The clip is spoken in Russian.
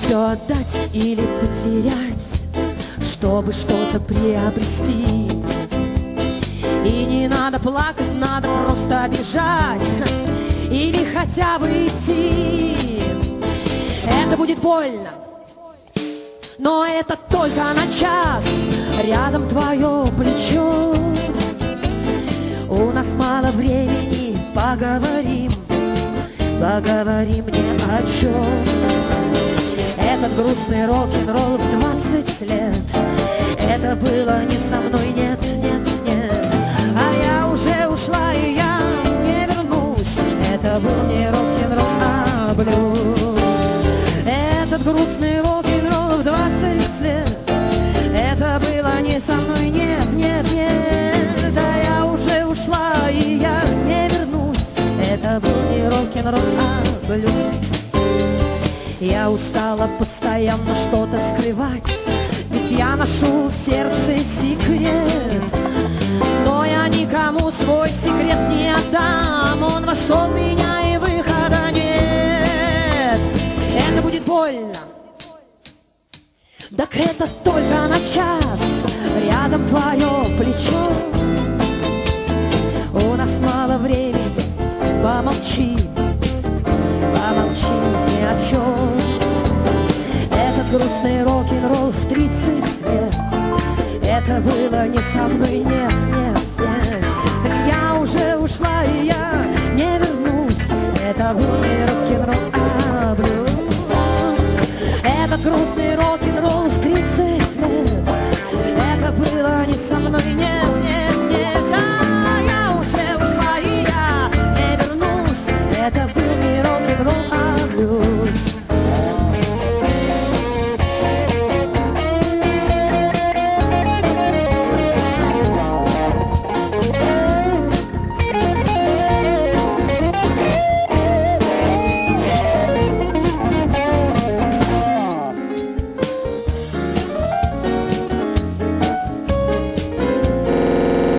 все отдать или потерять, чтобы что-то приобрести. И не надо плакать, надо просто бежать или хотя бы идти. Это будет больно, но это только на час. Рядом твое плечо. У нас мало времени, поговорим, поговорим ни о чем. Этот грустный рок-н-ролл в 20 лет, это было не со мной, нет, нет, нет. А я уже ушла, и я не вернусь. Это был не рок-н-ролл, а блюз. Этот грустный рок-н-ролл в 20 лет, это было не со мной, нет, нет, нет. Да я уже ушла, и я не вернусь. Это был не рок-н-ролл, а блюз. Я устала постоянно что-то скрывать, ведь я ношу в сердце секрет. Но я никому свой секрет не отдам. Он вошел в меня, и выхода нет. Это будет больно, так это только на час. Рядом твое плечо. У нас мало времени, помолчи, помолчи ни о чем. Этот грустный рок-н-ролл в 30 лет, это было не со мной, нет, нет, нет. Так я уже ушла, и я не вернусь. Это был не рок-н-ролл, а блюз. Этот грустный рок-н-ролл в 30 лет, это было не со мной, нет, нет.